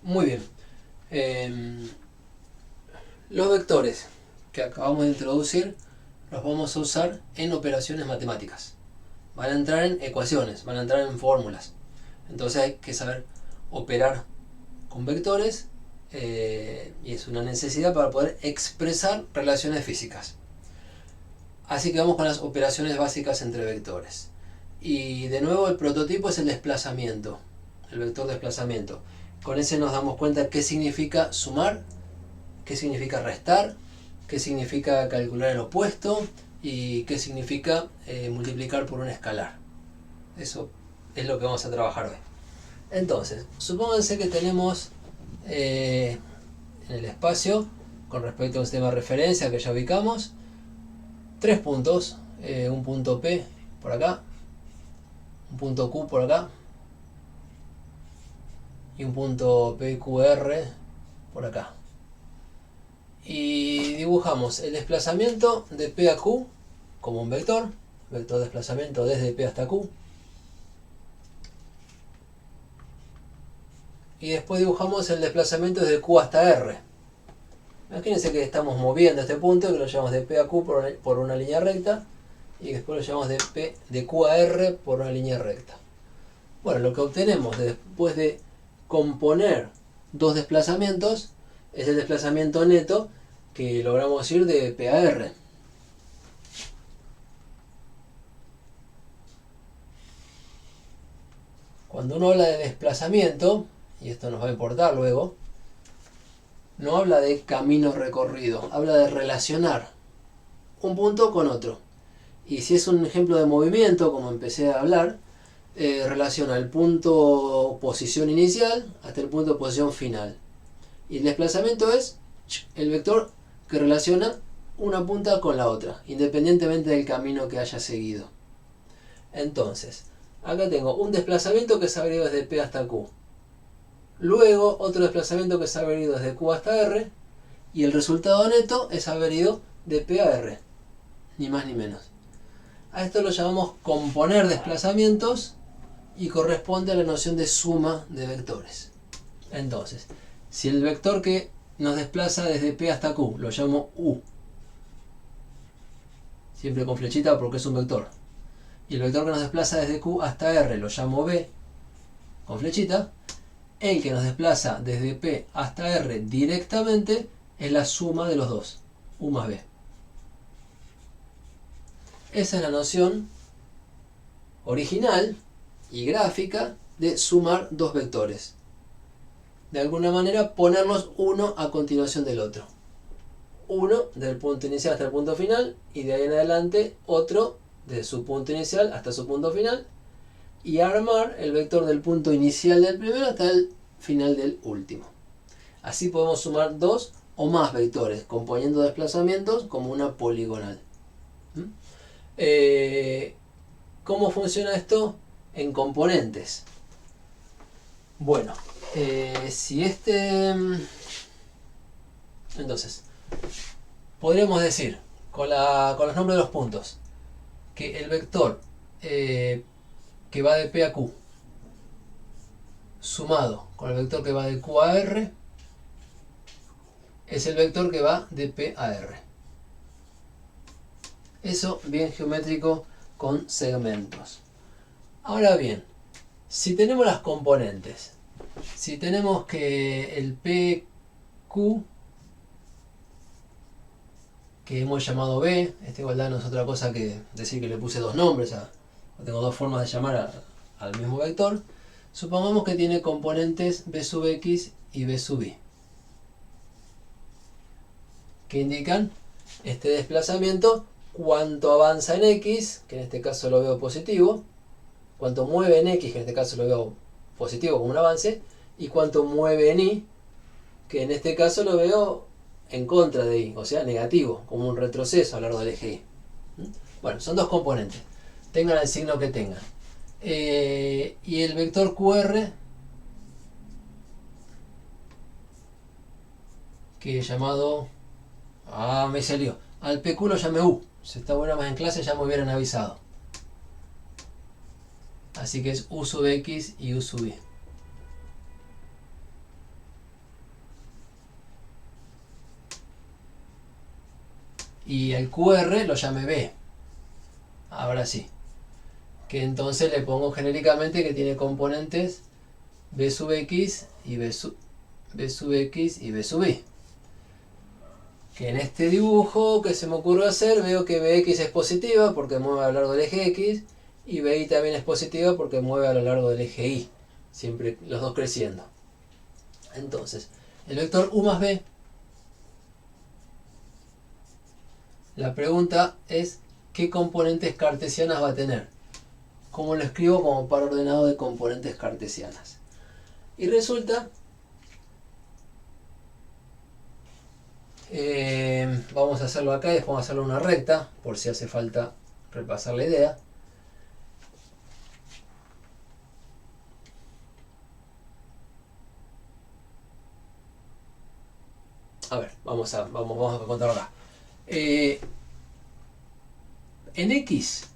Muy bien. Em, los vectores que acabamos de introducir los vamos a usar en operaciones matemáticas. Van a entrar en ecuaciones, van a entrar en fórmulas. Entonces hay que saber operar con vectores y es una necesidad para poder expresar relaciones físicas. Así que vamos con las operaciones básicas entre vectores. Y de nuevo el prototipo es el desplazamiento, el vector desplazamiento. Con ese nos damos cuenta qué significa sumar, qué significa restar, qué significa calcular el opuesto y qué significa multiplicar por un escalar. Eso es lo que vamos a trabajar hoy. Entonces, supónganse que tenemos en el espacio, con respecto a un sistema de referencia que ya ubicamos, tres puntos, un punto P por acá, un punto Q por acá y un punto PQR por acá. Y dibujamos el desplazamiento de P a Q como un vector, vector de desplazamiento desde P hasta Q. Y después dibujamos el desplazamiento desde Q hasta R. Imagínense que estamos moviendo este punto, que lo llevamos de P a Q por una línea recta, y después lo llevamos de Q a R por una línea recta. Bueno, lo que obtenemos después de componer dos desplazamientos es el desplazamiento neto que logramos ir de P a R. Cuando uno habla de desplazamiento, y esto nos va a importar luego, no habla de camino recorrido, habla de relacionar un punto con otro. Y si es un ejemplo de movimiento, como empecé a hablar, relaciona el punto posición inicial hasta el punto posición final. Y el desplazamiento es el vector que relaciona una punta con la otra, independientemente del camino que haya seguido. Entonces, acá tengo un desplazamiento que se ha venido desde P hasta Q. Luego otro desplazamiento que se ha venido desde Q hasta R. Y el resultado neto es haber ido de P a R. Ni más ni menos. A esto lo llamamos componer desplazamientos y corresponde a la noción de suma de vectores. Entonces, si el vector que nos desplaza desde P hasta Q lo llamo U, siempre con flechita porque es un vector, y el vector que nos desplaza desde Q hasta R lo llamo B, con flechita, el que nos desplaza desde P hasta R directamente es la suma de los dos, U más B. Esa es la noción original y gráfica de sumar dos vectores. De alguna manera ponerlos uno a continuación del otro. Uno del punto inicial hasta el punto final y de ahí en adelante otro de su punto inicial hasta su punto final y armar el vector del punto inicial del primero hasta el final del último. Así podemos sumar dos o más vectores componiendo desplazamientos como una poligonal. ¿Cómo funciona esto en componentes? Bueno, si entonces, podríamos decir, con los nombres de los puntos, que el vector que va de P a Q, sumado con el vector que va de Q a R, es el vector que va de P a R. Eso bien geométrico con segmentos. Ahora bien, si tenemos las componentes, si tenemos que el PQ, que hemos llamado B, esta igualdad no es otra cosa que decir que le puse dos nombres, tengo dos formas de llamar al mismo vector, supongamos que tiene componentes B sub X y B sub Y, que indican este desplazamiento cuánto avanza en X, que en este caso lo veo positivo, cuánto mueve en X, que en este caso lo veo positivo como un avance, y cuánto mueve en Y, que en este caso lo veo en contra de Y, o sea, negativo, como un retroceso a lo largo del eje Y. Bueno, son dos componentes, tengan el signo que tengan. Y el vector QR, que he llamado... me salió. Al PQ lo llamé U. Si está bueno más en clase ya me hubieran avisado. Así que es U sub X y U sub Y. y el QR lo llame B. Ahora sí. Que entonces le pongo genéricamente que tiene componentes B sub X y B sub X y B sub Y. Que en este dibujo que se me ocurrió hacer veo que BX es positiva porque mueve a lo largo del eje X y BY también es positiva porque mueve a lo largo del eje Y, siempre los dos creciendo. Entonces, el vector U más B, la pregunta es ¿qué componentes cartesianas va a tener? ¿Cómo lo escribo como par ordenado de componentes cartesianas? Y resulta, vamos a hacerlo acá y después vamos a hacerlo en una recta, por si hace falta repasar la idea. A ver, vamos a contarlo acá. En X,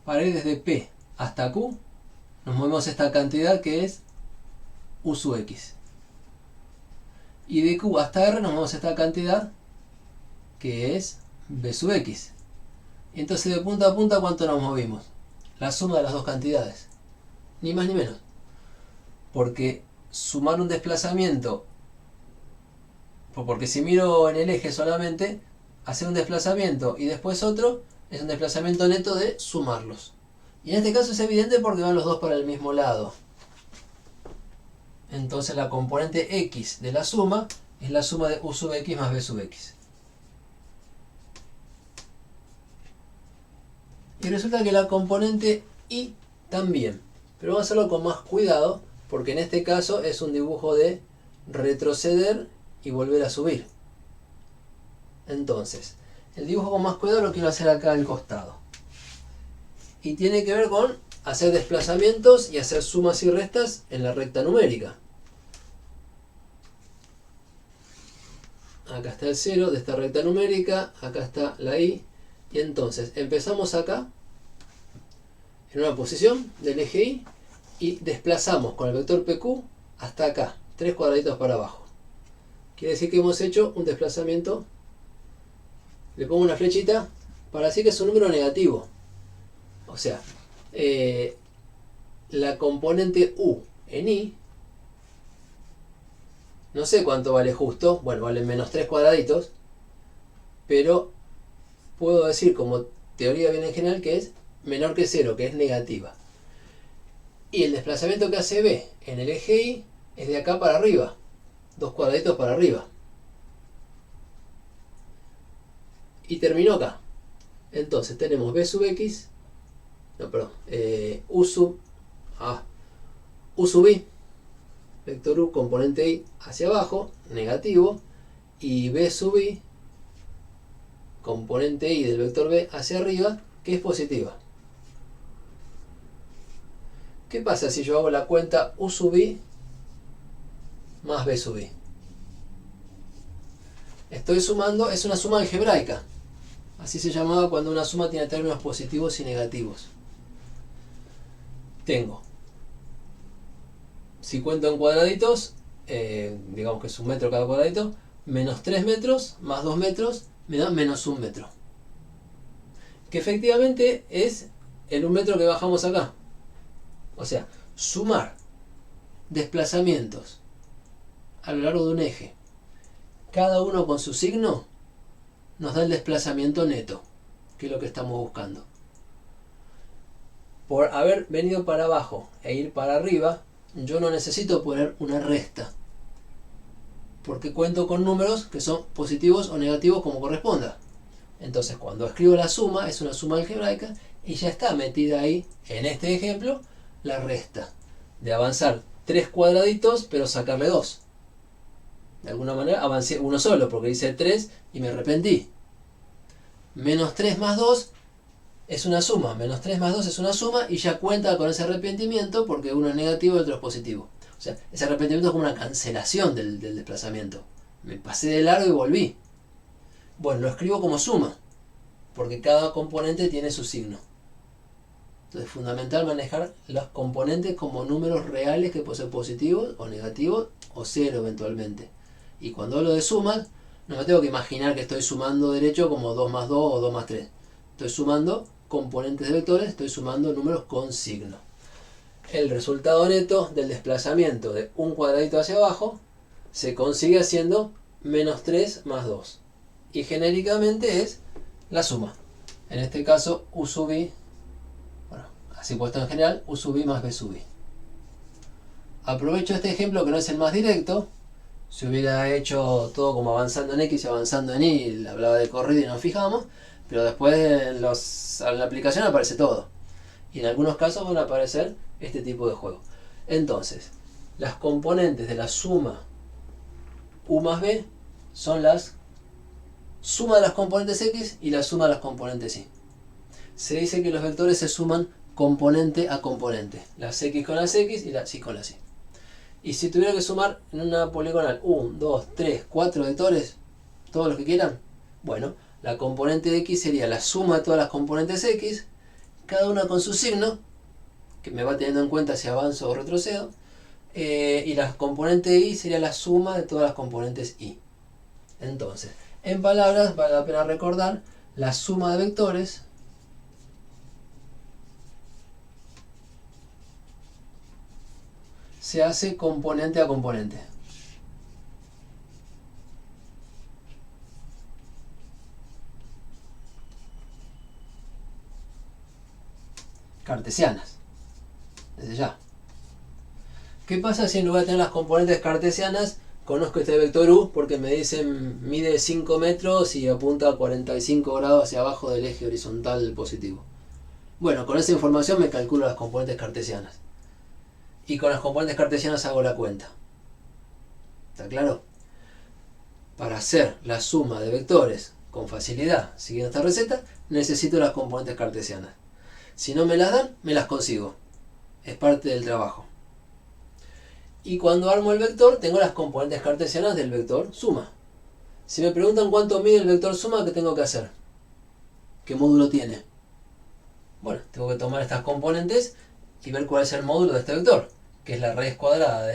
para ir desde P hasta Q, nos movemos esta cantidad que es U sub X. Y de Q hasta R nos movemos esta cantidad que es B sub X. Y entonces de punta a punta, ¿cuánto nos movimos? La suma de las dos cantidades. Ni más ni menos. Porque sumar un desplazamiento, porque si miro en el eje solamente, hacer un desplazamiento y después otro, es un desplazamiento neto de sumarlos. Y en este caso es evidente porque van los dos para el mismo lado. Entonces la componente X de la suma es la suma de U sub X más B sub X. Y resulta que la componente Y también. Pero vamos a hacerlo con más cuidado porque en este caso es un dibujo de retroceder y volver a subir. Entonces, el dibujo con más cuidado lo quiero hacer acá al costado. Y tiene que ver con hacer desplazamientos y hacer sumas y restas en la recta numérica. Acá está el 0 de esta recta numérica, acá está la Y. Y entonces empezamos acá, en una posición del eje Y desplazamos con el vector PQ hasta acá, 3 cuadraditos para abajo. Quiere decir que hemos hecho un desplazamiento. Le pongo una flechita para decir que es un número negativo. O sea, la componente U en Y, no sé cuánto vale justo, bueno, vale menos 3 cuadraditos, pero puedo decir como teoría bien en general que es menor que 0, que es negativa. Y el desplazamiento que hace B en el eje Y es de acá para arriba, 2 cuadraditos para arriba. Y terminó acá. Entonces tenemos B sub X, no, perdón, U sub Y, vector U, componente Y hacia abajo, negativo, y B sub Y, componente Y del vector B hacia arriba, que es positiva. ¿Qué pasa si yo hago la cuenta U sub Y más B sub Y? Estoy sumando, es una suma algebraica. Así se llamaba cuando una suma tiene términos positivos y negativos. Tengo, si cuento en cuadraditos, digamos que es 1 metro cada cuadradito, menos 3 metros más 2 metros me da menos 1 metro. Que efectivamente es el 1 metro que bajamos acá. O sea, sumar desplazamientos a lo largo de un eje, cada uno con su signo, nos da el desplazamiento neto, que es lo que estamos buscando. Por haber venido para abajo e ir para arriba, yo no necesito poner una resta, porque cuento con números que son positivos o negativos como corresponda. Entonces cuando escribo la suma, es una suma algebraica y ya está metida ahí, en este ejemplo, la resta de avanzar 3 cuadraditos pero sacarle 2. De alguna manera avancé uno solo porque hice 3 y me arrepentí. Menos 3 más 2 es una suma. Menos 3 más 2 es una suma y ya cuenta con ese arrepentimiento porque uno es negativo y otro es positivo. O sea, ese arrepentimiento es como una cancelación del desplazamiento. Me pasé de largo y volví. Bueno, lo escribo como suma porque cada componente tiene su signo. Entonces es fundamental manejar los componentes como números reales que pueden ser positivos o negativos o cero eventualmente. Y cuando hablo de sumas, No me tengo que imaginar que estoy sumando derecho como 2 más 2 o 2 más 3. Estoy sumando componentes de vectores, estoy sumando números con signo. El resultado neto del desplazamiento de un cuadradito hacia abajo se consigue haciendo menos 3 más 2. Y genéricamente es la suma. En este caso, U sub i, bueno, así puesto en general, U sub i más B sub i. Aprovecho este ejemplo que no es el más directo. Si hubiera hecho todo como avanzando en X y avanzando en Y, hablaba de corrido y nos fijamos, pero después en la aplicación aparece todo. Y en algunos casos van a aparecer este tipo de juegos. Entonces, las componentes de la suma U más B son las suma de las componentes X y la suma de las componentes Y. Se dice que los vectores se suman componente a componente. Las X con las X y las Y con las Y. Y si tuviera que sumar en una poligonal 1, 2, 3, 4 vectores, todos los que quieran, bueno, la componente de X sería la suma de todas las componentes X, cada una con su signo, que me va teniendo en cuenta si avanzo o retrocedo, y la componente de Y sería la suma de todas las componentes Y. Entonces, en palabras, vale la pena recordar, la suma de vectores se hace componente a componente. Cartesianas, desde ya. ¿Qué pasa si en lugar de tener las componentes cartesianas conozco este vector U porque me dicen mide 5 metros y apunta a 45 grados hacia abajo del eje horizontal positivo? Bueno, con esa información me calculo las componentes cartesianas. Y con las componentes cartesianas hago la cuenta. ¿Está claro? Para hacer la suma de vectores con facilidad, siguiendo esta receta, necesito las componentes cartesianas. Si no me las dan, me las consigo. Es parte del trabajo. Y cuando armo el vector, tengo las componentes cartesianas del vector suma. Si me preguntan cuánto mide el vector suma, ¿qué tengo que hacer? ¿Qué módulo tiene? Bueno, tengo que tomar estas componentes y ver cuál es el módulo de este vector, que es la raíz cuadrada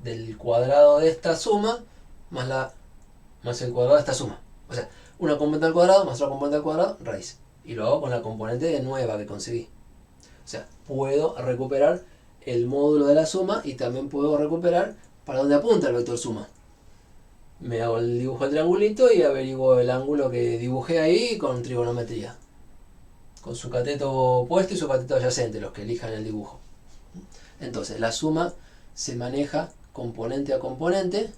del cuadrado de esta suma más el cuadrado de esta suma. O sea, una componente al cuadrado más otra componente al cuadrado, raíz. Y lo hago con la componente nueva que conseguí. O sea, puedo recuperar el módulo de la suma y también puedo recuperar para dónde apunta el vector suma. Me hago el dibujo del triangulito y averiguo el ángulo que dibujé ahí con trigonometría. Con su cateto opuesto y su cateto adyacente, los que elijan el dibujo. Entonces, la suma se maneja componente a componente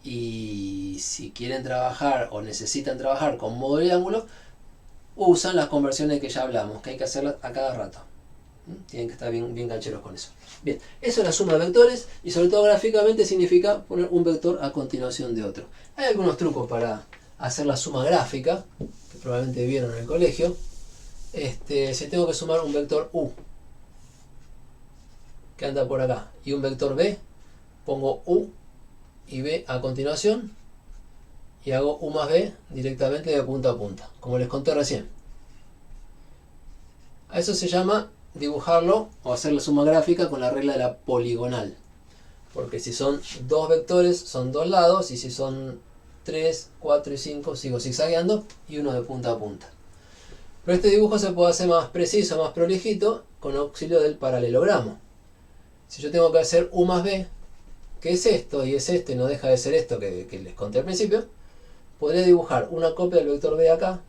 y si quieren trabajar o necesitan trabajar con módulo y ángulo, usan las conversiones que ya hablamos, que hay que hacerlas a cada rato. Tienen que estar bien cancheros con eso. Bien, eso es la suma de vectores y sobre todo gráficamente significa poner un vector a continuación de otro. Hay algunos trucos para hacer la suma gráfica, que probablemente vieron en el colegio. Si tengo que sumar un vector U, que anda por acá, y un vector B, pongo U y B a continuación y hago U más B directamente de punta a punta, como les conté recién. A eso se llama dibujarlo o hacer la suma gráfica con la regla de la poligonal, porque si son dos vectores son dos lados y si son 3, 4 y 5 sigo zigzagueando y uno de punta a punta. Pero este dibujo se puede hacer más preciso, más prolijito con auxilio del paralelogramo. Si yo tengo que hacer U más B, que es esto y es esto y no deja de ser esto que les conté al principio, podría dibujar una copia del vector B acá.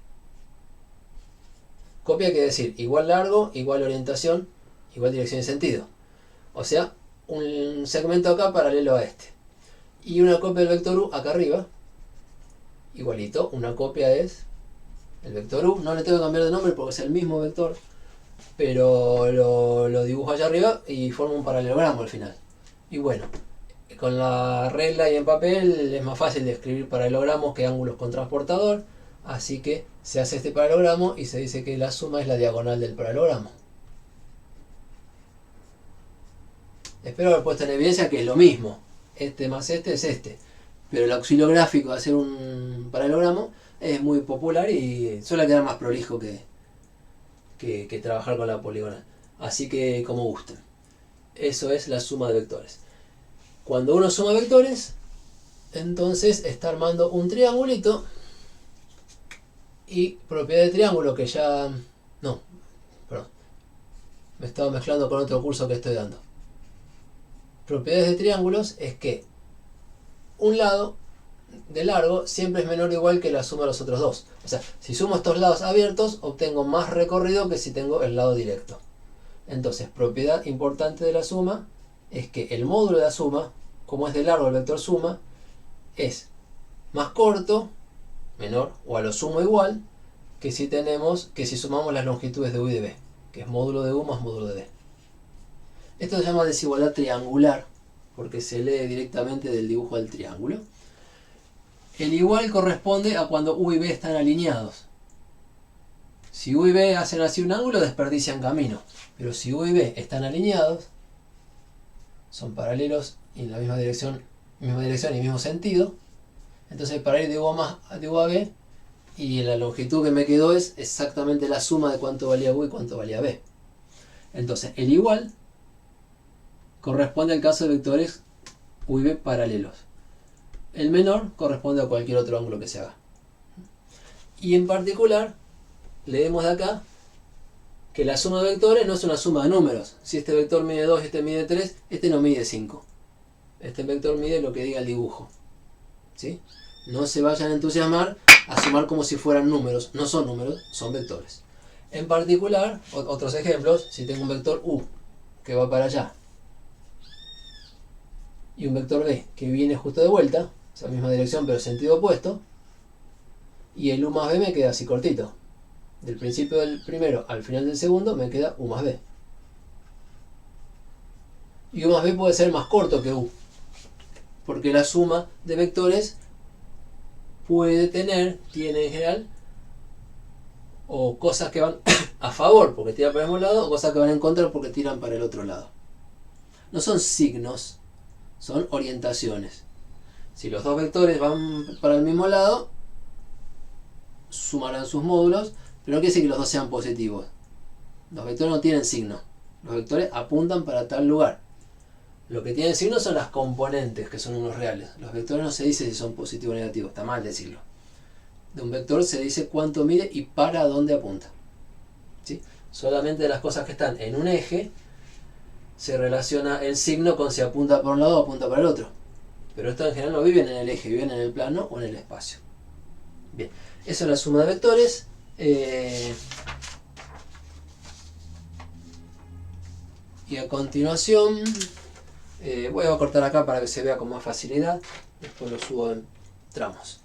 Copia quiere decir igual largo, igual orientación, igual dirección y sentido. O sea, un segmento acá paralelo a este. Y una copia del vector U acá arriba. Igualito, una copia es el vector U. No le tengo que cambiar de nombre porque es el mismo vector. Pero lo dibujo allá arriba y formo un paralelogramo al final. Y bueno, con la regla y en papel es más fácil de escribir paralelogramos que ángulos con transportador. Así que se hace este paralelogramo y se dice que la suma es la diagonal del paralelogramo. Espero haber puesto en evidencia que es lo mismo. Este más este es este. Pero el auxilio gráfico de hacer un paralelogramo es muy popular y suele quedar más prolijo que trabajar con la poligonal. Así que como gusten. Eso es la suma de vectores. Cuando uno suma vectores, entonces está armando un triangulito. Y propiedad de triángulo que ya... No, perdón. Me estaba mezclando con otro curso que estoy dando. Propiedades de triángulos es que un lado de largo siempre es menor o igual que la suma de los otros dos. O sea, si sumo estos lados abiertos, obtengo más recorrido que si tengo el lado directo. Entonces, propiedad importante de la suma es que el módulo de la suma, como es de largo el vector suma, es más corto, menor o a lo sumo igual, que si sumamos las longitudes de u y de b, que es módulo de u más módulo de b. Esto se llama desigualdad triangular, porque se lee directamente del dibujo del triángulo. El igual corresponde a cuando u y b están alineados. Si u y b hacen así un ángulo, desperdician camino. Pero si u y b están alineados, son paralelos y en la misma dirección y mismo sentido, entonces para ir de u a b, y la longitud que me quedó es exactamente la suma de cuánto valía u y cuánto valía b. Entonces el igual corresponde al caso de vectores u y b paralelos. El menor corresponde a cualquier otro ángulo que se haga. Y en particular, leemos de acá que la suma de vectores no es una suma de números. Si este vector mide 2 y este mide 3, este no mide 5. Este vector mide lo que diga el dibujo. ¿Sí? No se vayan a entusiasmar a sumar como si fueran números. No son números, son vectores. En particular, otros ejemplos, si tengo un vector u que va para allá y un vector b que viene justo de vuelta, esa misma dirección pero sentido opuesto, y el u más b me queda así cortito. Del principio del primero al final del segundo me queda u más b. Y u más b puede ser más corto que u, porque la suma de vectores tiene en general, o cosas que van a favor porque tiran para el mismo lado, o cosas que van en contra porque tiran para el otro lado. No son signos, son orientaciones. Si los dos vectores van para el mismo lado, sumarán sus módulos, pero no quiere decir que los dos sean positivos. Los vectores no tienen signo. Los vectores apuntan para tal lugar. Lo que tienen signo son las componentes, que son unos reales. Los vectores no se dice si son positivos o negativos, está mal decirlo. De un vector se dice cuánto mide y para dónde apunta. ¿Sí? Solamente de las cosas que están en un eje se relaciona el signo con si apunta para un lado o apunta para el otro. Pero estos en general no viven en el eje, viven en el plano o en el espacio. Bien, eso es la suma de vectores. Y a continuación voy a cortar acá para que se vea con más facilidad. Después lo subo en tramos.